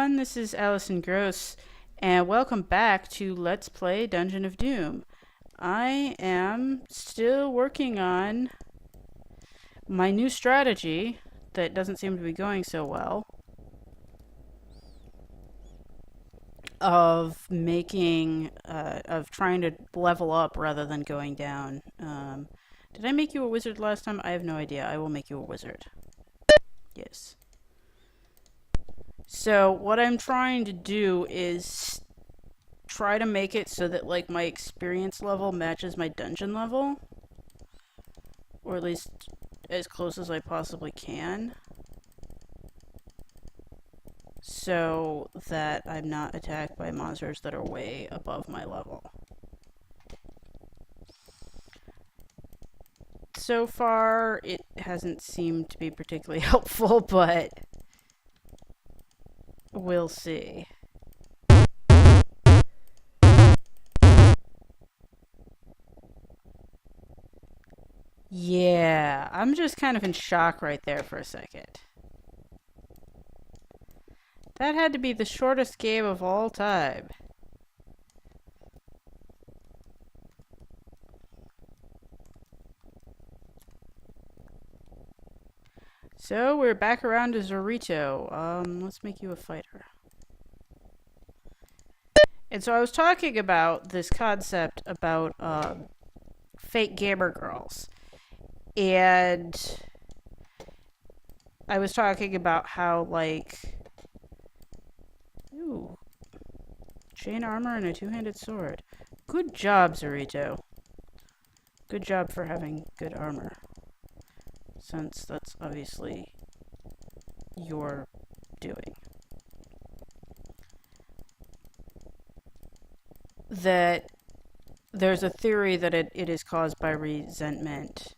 everyone, this is Allison Gross, and welcome back to Let's Play Dungeon of Doom. I am still working on my new strategy that doesn't seem to be going so well of trying to level up rather than going down. Did I make you a wizard last time? I have no idea. I will make you a wizard. Yes. So what I'm trying to do is try to make it so that like my experience level matches my dungeon level, or at least as close as I possibly can, so that I'm not attacked by monsters that are way above my level. So far it hasn't seemed to be particularly helpful, but we'll see. Yeah, I'm just kind of in shock right there for a second. That had to be the shortest game of all time. So, we're back around to Zorito. Let's make you a fighter. And so I was talking about this concept about, fake gamer girls. And I was talking about how, like... Ooh. Chain armor and a two-handed sword. Good job, Zorito. Good job for having good armor. Since that's obviously your doing. That there's a theory that it is caused by resentment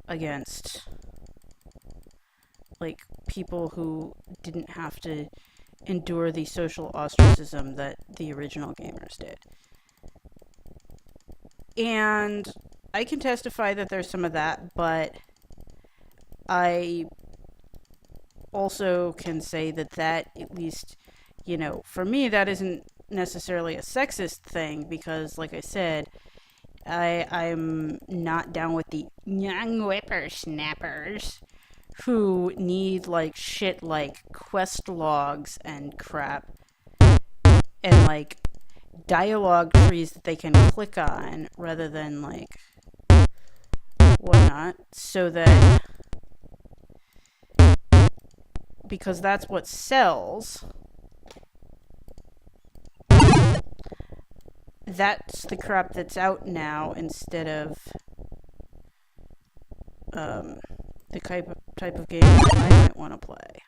against, like, people who didn't have to endure the social ostracism that the original gamers did. And I can testify that there's some of that, but I also can say that at least, you know, for me, that isn't necessarily a sexist thing, because, like I said, I'm not down with the young whippersnappers who need, like, shit like quest logs and crap, and, like, dialogue trees that they can click on rather than, like, whatnot, so that, because that's what sells, that's the crap that's out now instead of the type of game that I might want to play.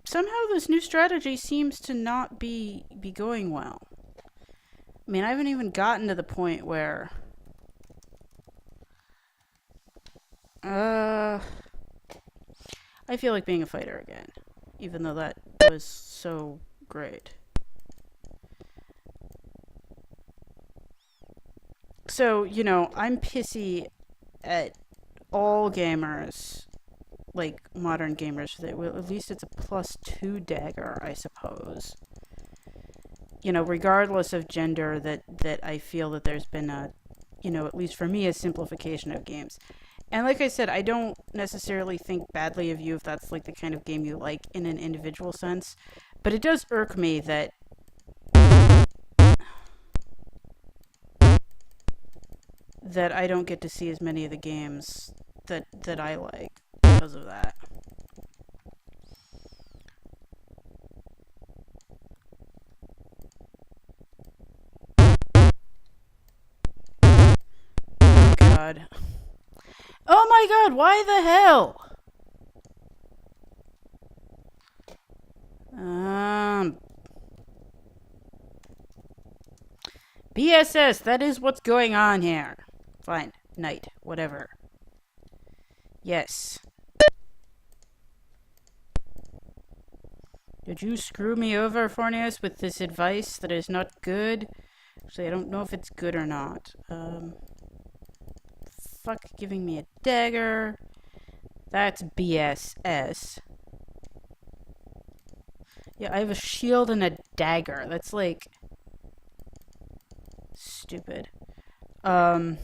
Somehow this new strategy seems to not be going well. I mean, I haven't even gotten to the point where I feel like being a fighter again, even though that was so great. So, you know, I'm pissy at all gamers, like modern gamers, that well, at least it's a +2 dagger, I suppose. You know, regardless of gender, that I feel that there's been a, you know, at least for me, a simplification of games. And like I said, I don't necessarily think badly of you if that's like the kind of game you like in an individual sense, but it does irk me that I don't get to see as many of the games that I like because of that. Oh god. Oh my god, why the hell? BSS, that is what's going on here. Fine, night, whatever. Yes. Did you screw me over, Fornius, with this advice that is not good? Actually, I don't know if it's good or not. Fuck giving me a dagger. That's BSS. Yeah, I have a shield and a dagger. That's like stupid. Um,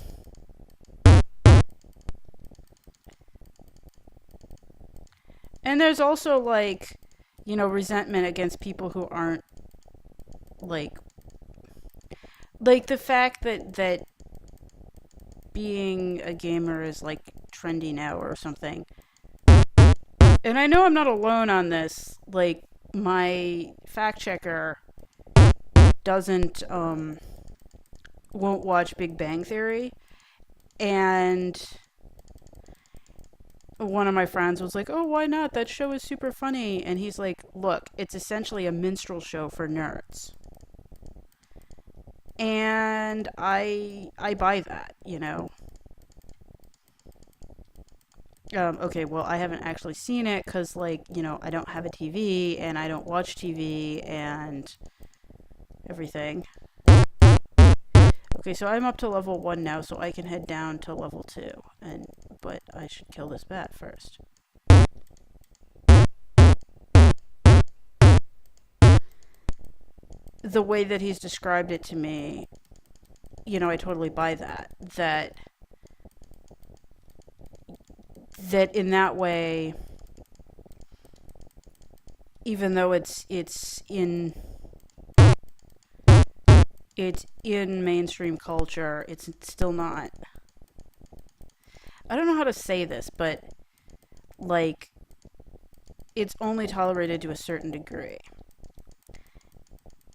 and there's also like, resentment against people who aren't like the fact that being a gamer is like trendy now or something. And I know I'm not alone on this. Like, my fact checker doesn't won't watch Big Bang Theory, and one of my friends was like, "Oh, why not? That show is super funny." And he's like, "Look, it's essentially a minstrel show for nerds." And I buy that, Okay, well, I haven't actually seen it because, like, I don't have a TV and I don't watch TV and everything. Okay, so I'm up to level 1 now, so I can head down to level 2. But I should kill this bat first. The way that he's described it to me, I totally buy that. That in that way, even though it's in mainstream culture, it's still not. I don't know how to say this, but like, it's only tolerated to a certain degree.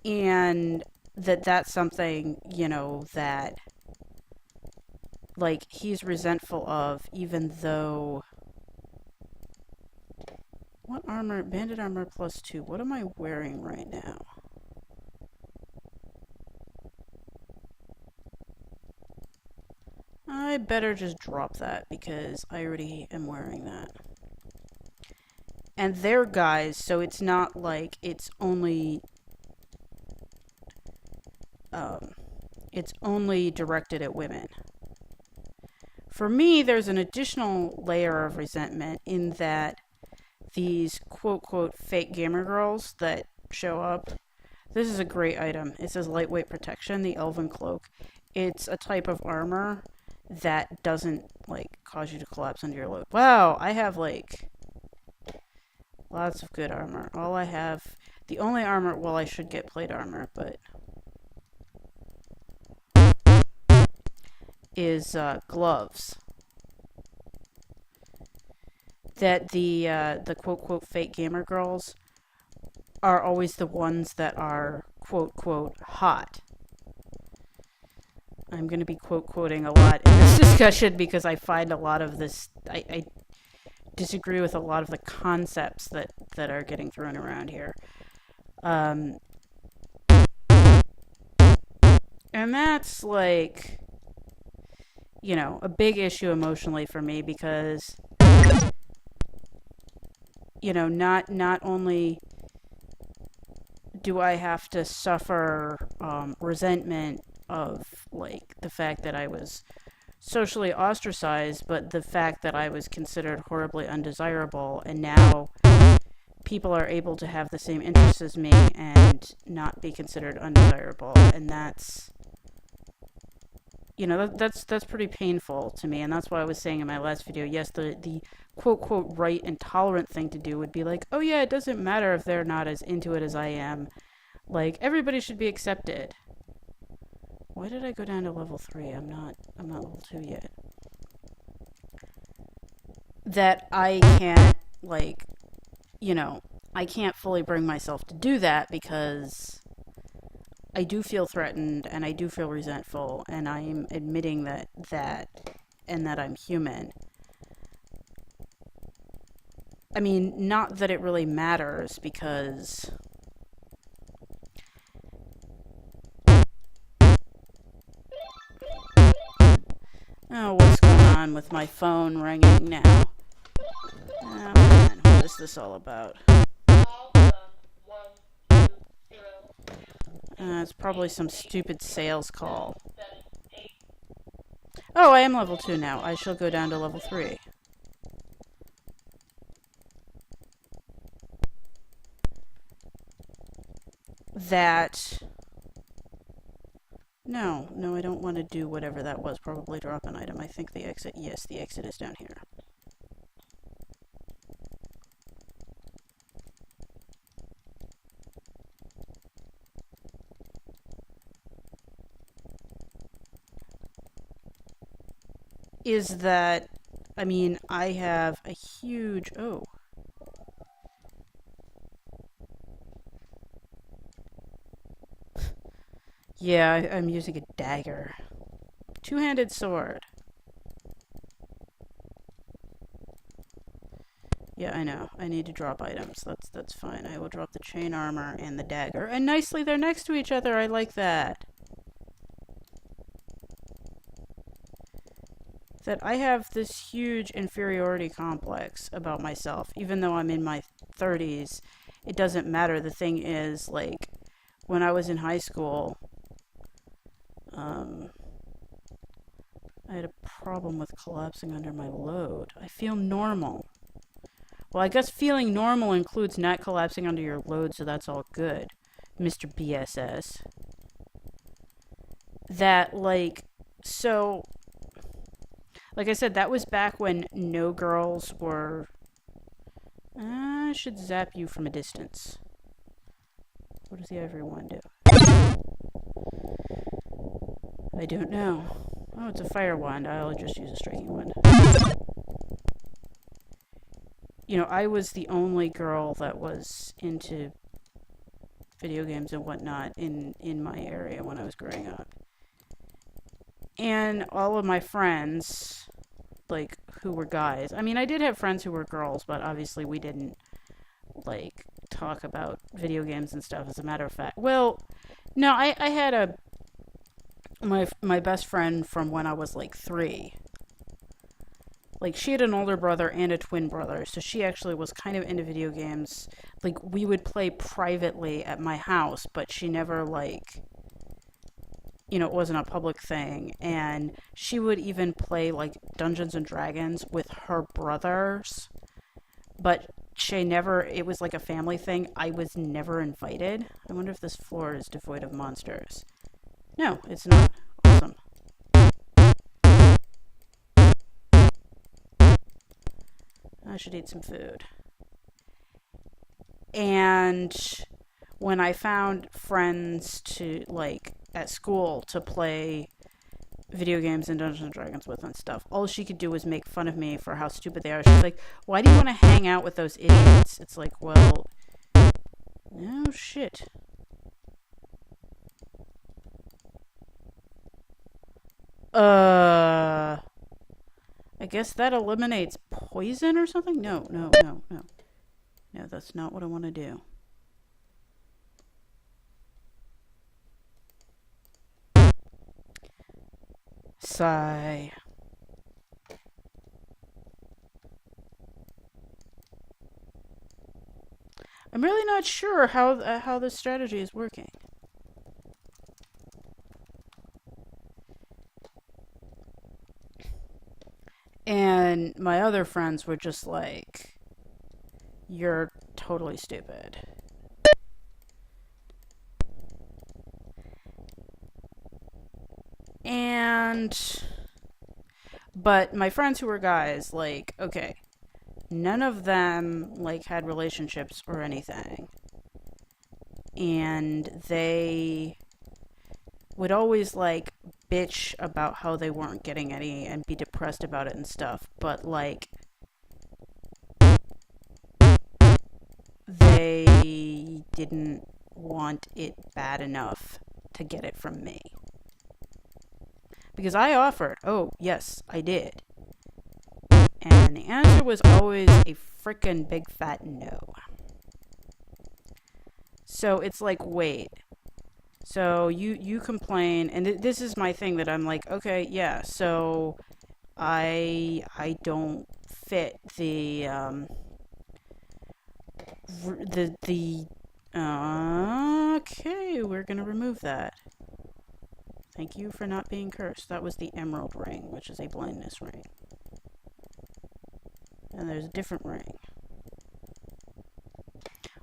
And that's something, that like he's resentful of, even though what armor? Bandit armor +2. What am I wearing right now? I better just drop that because I already am wearing that. And they're guys, so it's not like it's only directed at women. For me, there's an additional layer of resentment in that these quote-quote fake gamer girls that show up. This is a great item. It says lightweight protection, the elven cloak. It's a type of armor that doesn't like cause you to collapse under your load. Wow, I have like lots of good armor. The only armor, well, I should get plate armor, but is gloves. That the quote-quote fake gamer girls are always the ones that are quote-quote hot. I'm going to be quote-quoting a lot in this discussion because I find a lot of this, I disagree with a lot of the concepts that are getting thrown around here. And that's like, a big issue emotionally for me because, not only do I have to suffer resentment of like the fact that I was socially ostracized, but the fact that I was considered horribly undesirable, and now people are able to have the same interests as me and not be considered undesirable, and that's that's pretty painful to me. And that's why I was saying in my last video, yes, the quote-quote right and tolerant thing to do would be like, oh yeah, it doesn't matter if they're not as into it as I am. Like, everybody should be accepted. Why did I go down to level 3? I'm not level 2 yet. That I can't, like, I can't fully bring myself to do that because I do feel threatened and I do feel resentful, and I'm admitting that and that I'm human. I mean, not that it really matters because oh, what's going on with my phone ringing now? Oh man, what is this all about? It's probably some stupid sales call. Oh, I am level 2 now. I shall go down to level 3. that... No, no, I don't want to do whatever that was. Probably drop an item. I think the exit... Yes, the exit is down here. Is that... I mean, I have a huge... Oh. Yeah, I'm using a dagger. Two-handed sword. Yeah, I know. I need to drop items. That's fine. I will drop the chain armor and the dagger. And nicely, they're next to each other. I like that. That I have this huge inferiority complex about myself. Even though I'm in my 30s, it doesn't matter. The thing is, like, when I was in high school, I had a problem with collapsing under my load. I feel normal. Well, I guess feeling normal includes not collapsing under your load, so that's all good, Mr. BSS. That, like, so, like I said, that was back when no girls were... I should zap you from a distance. What does the ivory wand do? I don't know. Oh, it's a fire wand. I'll just use a striking wand. You know, I was the only girl that was into video games and whatnot in my area when I was growing up. And all of my friends, like, who were guys. I mean, I did have friends who were girls, but obviously we didn't, like, talk about video games and stuff, as a matter of fact. Well, no, I had my best friend from when I was, like, 3. Like, she had an older brother and a twin brother, so she actually was kind of into video games. Like, we would play privately at my house, but she never, like, you know, it wasn't a public thing. And she would even play, like, Dungeons and Dragons with her brothers, but she never, it was like a family thing. I was never invited. I wonder if this floor is devoid of monsters. No, it's not. Awesome. I should eat some food. And when I found friends to, like, at school to play video games and Dungeons and Dragons with and stuff, all she could do was make fun of me for how stupid they are. She's like, why do you want to hang out with those idiots? It's like, well, no shit. I guess that eliminates poison or something? No. No, that's not what I want to do. Sigh. I'm really not sure how this strategy is working. And my other friends were just like, you're totally stupid. But my friends who were guys, like, okay, none of them, like, had relationships or anything. And they would always, like, bitch about how they weren't getting any and be depressed about it and stuff, but, like, they didn't want it bad enough to get it from me. Because I offered. Oh, yes, I did. And the answer was always a frickin' big fat no. So it's like, wait. So you complain, and this is my thing that I'm like, okay, yeah, so I don't fit the okay, we're gonna remove that. Thank you for not being cursed. That was the emerald ring, which is a blindness ring. And there's a different ring,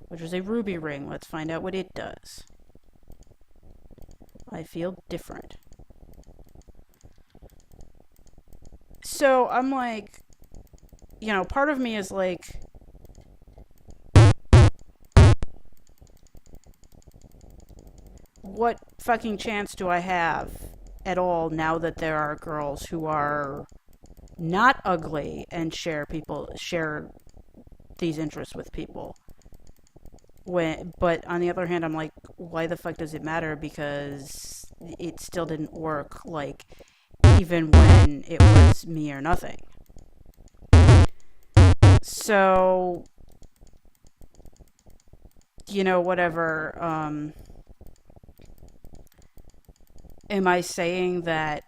which is a ruby ring. Let's find out what it does. I feel different. So I'm like, part of me is like, what fucking chance do I have at all now that there are girls who are not ugly and share these interests with people? But on the other hand, I'm like, why the fuck does it matter? Because it still didn't work, like, even when it was me or nothing. So, whatever. Am I saying that,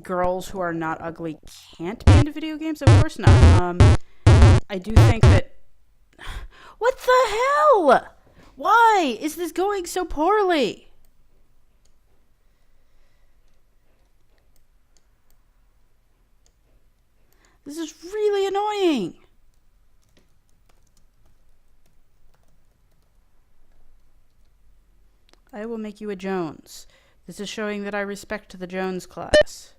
girls who are not ugly can't be into video games? Of course not. I do think that... What the hell? Why is this going so poorly? This is really annoying. I will make you a Jones. This is showing that I respect the Jones class.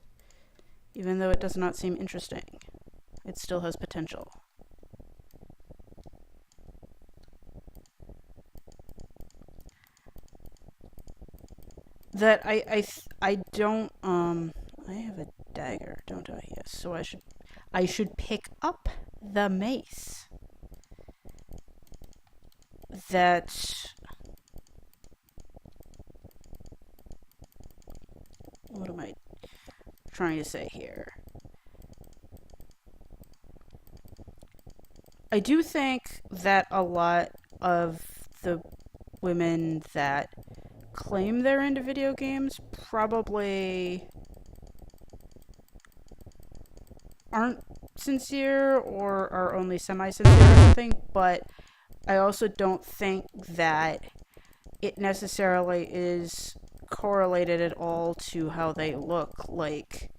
Even though it does not seem interesting, it still has potential. That I don't, I have a dagger, don't I? Yes, so I should pick up the mace. What am I trying to say here? I do think that a lot of the women that claim they're into video games probably aren't sincere or are only semi-sincere or something, but I also don't think that it necessarily is correlated at all to how they look. Like,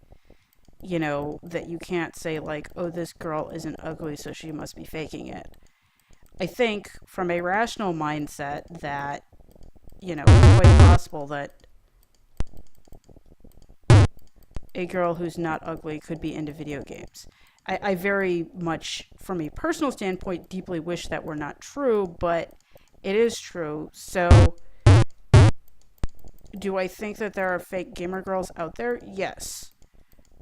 that you can't say, like, oh, this girl isn't ugly, so she must be faking it. I think from a rational mindset that, it's quite possible that a girl who's not ugly could be into video games. I very much, from a personal standpoint, deeply wish that were not true, but it is true. So, do I think that there are fake gamer girls out there? Yes.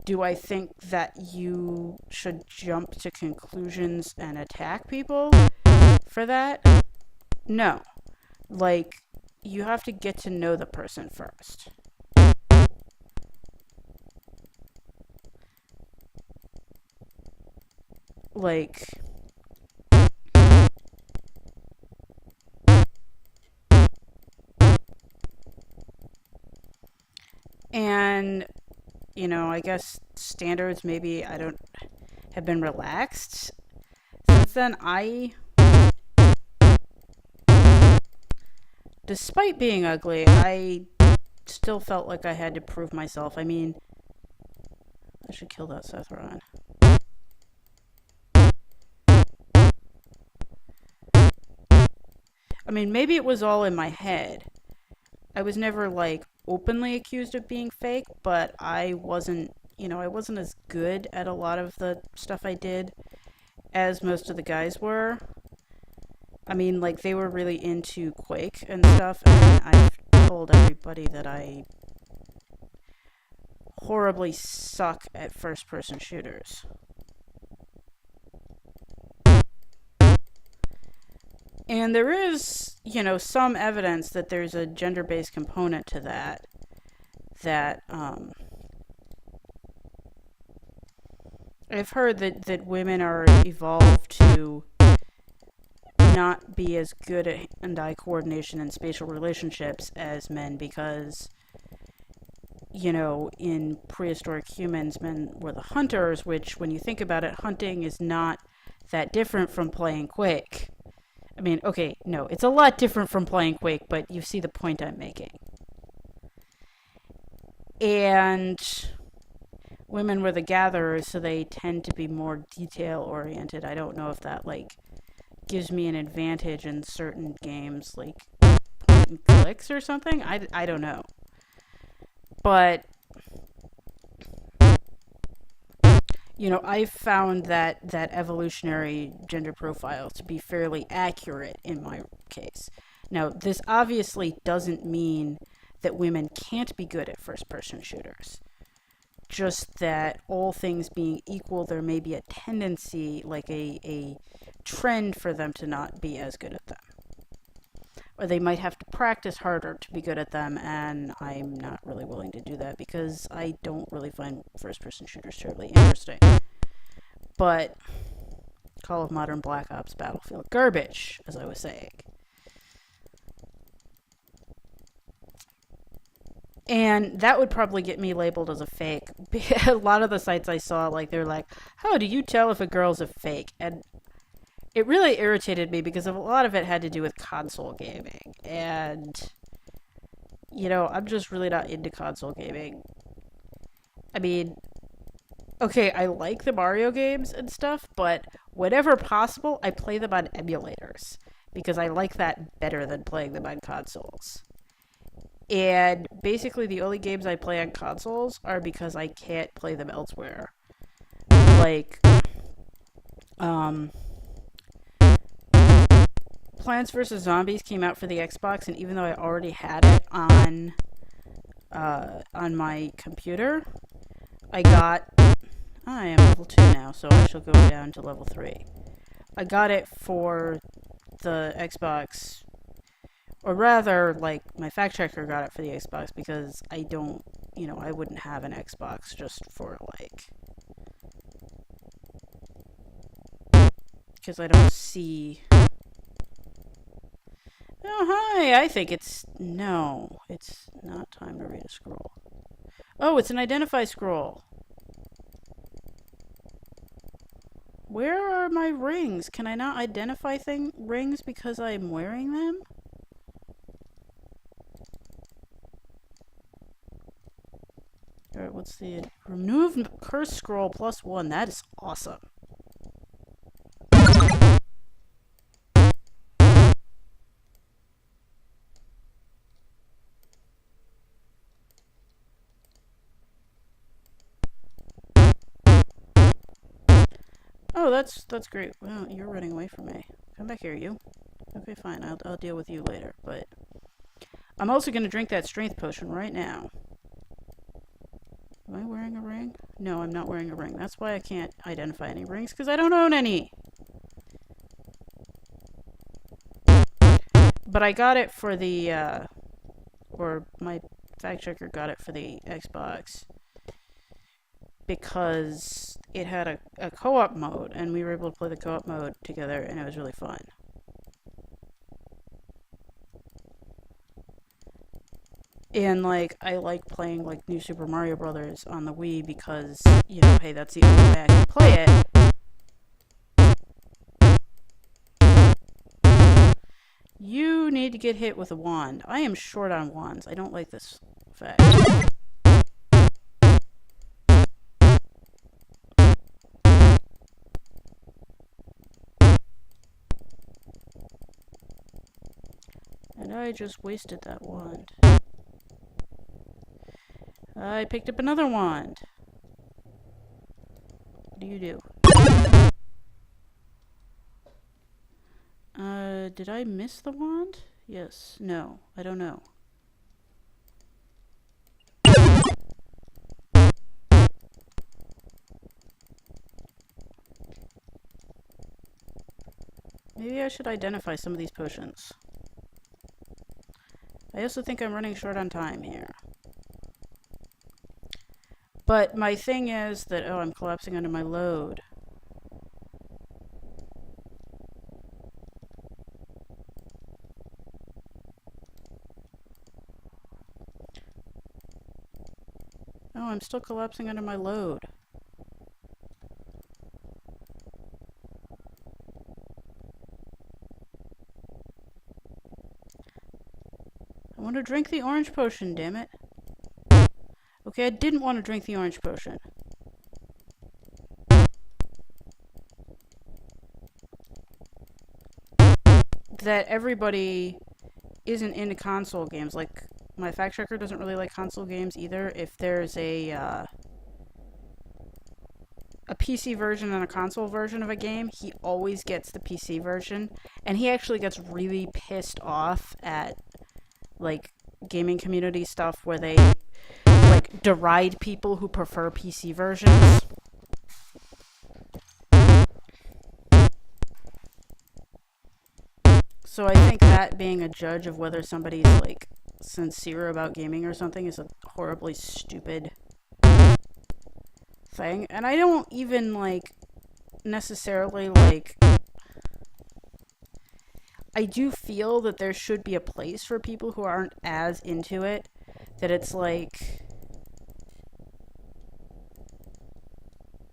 Do I think that you should jump to conclusions and attack people for that? No. Like, you have to get to know the person first. Like, and, I guess standards maybe have been relaxed since then. Despite being ugly, I still felt like I had to prove myself. I mean, I should kill that Sethron. I mean, maybe it was all in my head. I was never, like, openly accused of being fake, but I wasn't as good at a lot of the stuff I did as most of the guys were. I mean, like, they were really into Quake and stuff, and I've told everybody that I horribly suck at first-person shooters. And there is, some evidence that there's a gender-based component to that I've heard that women are evolved to not be as good at hand-eye coordination and spatial relationships as men because, in prehistoric humans, men were the hunters, which, when you think about it, hunting is not that different from playing Quake. I mean, okay, no, it's a lot different from playing Quake, but you see the point I'm making. And women were the gatherers, so they tend to be more detail-oriented. I don't know if that, like, gives me an advantage in certain games, like getting clicks or something. I don't know. But, I've found that evolutionary gender profile to be fairly accurate in my case. Now, this obviously doesn't mean that women can't be good at first-person shooters. Just that all things being equal, there may be a tendency, like a trend for them to not be as good at them. Or they might have to practice harder to be good at them, and I'm not really willing to do that because I don't really find first-person shooters terribly interesting. But Call of Modern, Black Ops, Battlefield, garbage, as I was saying. And that would probably get me labeled as a fake. A lot of the sites I saw, they're like, how do you tell if a girl's a fake? And it really irritated me because a lot of it had to do with console gaming. And, I'm just really not into console gaming. I mean, okay, I like the Mario games and stuff, but whenever possible, I play them on emulators. Because I like that better than playing them on consoles. And basically the only games I play on consoles are because I can't play them elsewhere. Like, Plants vs. Zombies came out for the Xbox, and even though I already had it on my computer, I am level 2 now, so I shall go down to level 3. I got it for the Xbox, or rather, my fact checker got it for the Xbox because I don't, I wouldn't have an Xbox just for, because I don't see... Oh, hi, I think it's not time to read a scroll. Oh, it's an identify scroll. Where are my rings? Can I not identify rings because I'm wearing them? Alright, what's the... Remove curse scroll +1. That is awesome. Oh, that's great. Well, you're running away from me. Come back here, you. Okay, fine. I'll deal with you later, but... I'm also going to drink that strength potion right now. Am I wearing a ring? No, I'm not wearing a ring. That's why I can't identify any rings, because I don't own any! But I got it for the, or my fact checker got it for the Xbox, because it had a co-op mode, and we were able to play the co-op mode together, and it was really fun. And, I like playing, New Super Mario Brothers on the Wii because, hey, that's the only way I can play it. You need to get hit with a wand. I am short on wands. I don't like this fact. And I just wasted that wand. I picked up another wand. What do you do? Did I miss the wand? Yes. No. I don't know. Maybe I should identify some of these potions. I also think I'm running short on time here. But my thing is that, oh, I'm collapsing under my load. Oh, I'm still collapsing under my load. I want to drink the orange potion, damn it. Okay, I didn't want to drink the orange potion. That everybody isn't into console games, like my fact checker doesn't really like console games either. If there's a PC version and a console version of a game, he always gets the PC version, and he actually gets really pissed off at like gaming community stuff where they like deride people who prefer PC versions. So I think that being a judge of whether somebody's like sincere about gaming or something is a horribly stupid thing. And I don't even like necessarily like, I do feel that there should be a place for people who aren't as into it, that it's like,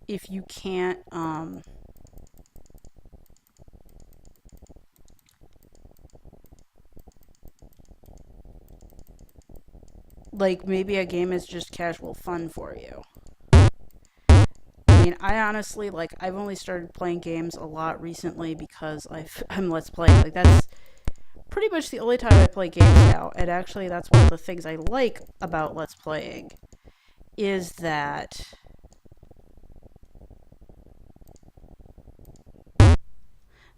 if you can't like maybe a game is just casual fun for you. I mean, I honestly, like, I've only started playing games a lot recently because I'm Let's Playing. Like, that's pretty much the only time I play games now. And actually, that's one of the things I like about Let's Playing, is that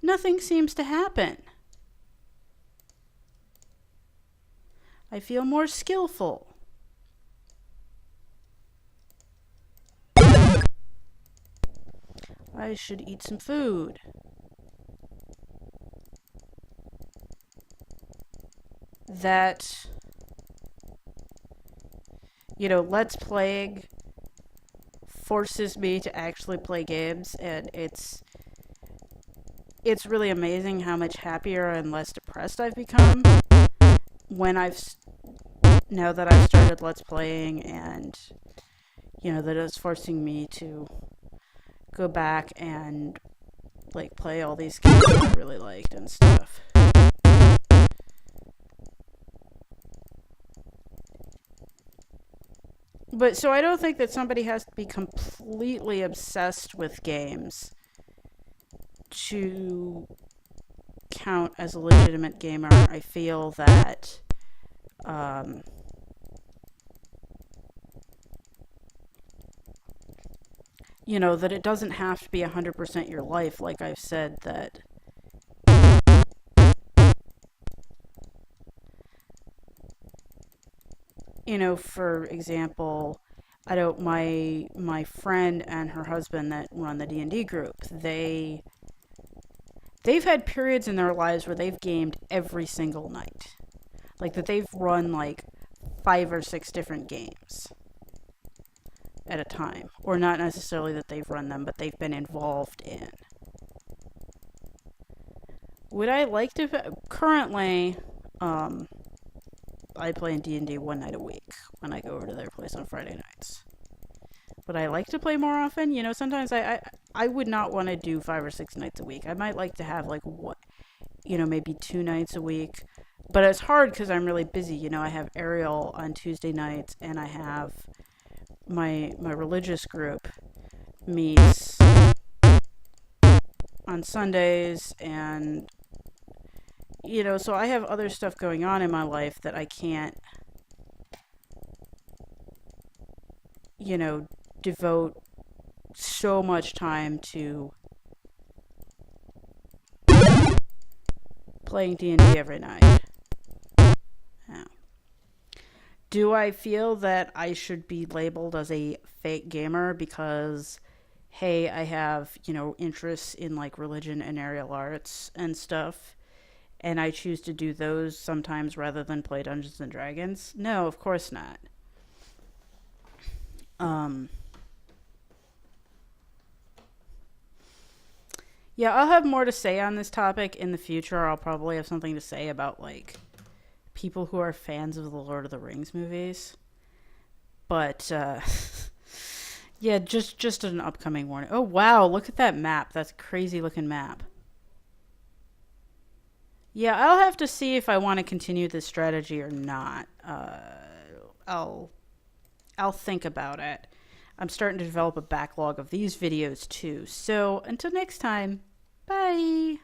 nothing seems to happen. I feel more skillful. I should eat some food. That, you know, Let's Playing forces me to actually play games, and it's really amazing how much happier and less depressed I've become when now that I've started Let's Playing, and, you know, that it's forcing me to go back and like play all these games that I really liked and stuff. But so I don't think that somebody has to be completely obsessed with games to count as a legitimate gamer. I feel that you know, that it doesn't have to be 100% your life. Like I've said, that you know, for example, I don't my friend and her husband that run the D&D group, they've had periods in their lives where they've gamed every single night. Like that they've run like 5 or 6 different games at a time. Or not necessarily that they've run them, but they've been involved in. Would I like to... Currently, I play in D&D one night a week when I go over to their place on Friday nights. Would I like to play more often? You know, sometimes I would not want to do 5 or 6 nights a week. I might like to have like, maybe 2 nights a week. But it's hard because I'm really busy. You know, I have Ariel on Tuesday nights, and I have my religious group meets on Sundays, and you know, so I have other stuff going on in my life that I can't, you know, devote so much time to playing D&D every night. Yeah. Do I feel that I should be labeled as a fake gamer because, hey, I have, you know, interests in like religion and aerial arts and stuff, and I choose to do those sometimes rather than play Dungeons and Dragons? No, of course not. Yeah, I'll have more to say on this topic in the future. I'll probably have something to say about like people who are fans of the Lord of the Rings movies. But yeah, just an upcoming warning. Oh wow, look at that map. That's a crazy looking map. Yeah, I'll have to see if I want to continue this strategy or not. I'll think about it. I'm starting to develop a backlog of these videos too. So until next time, bye.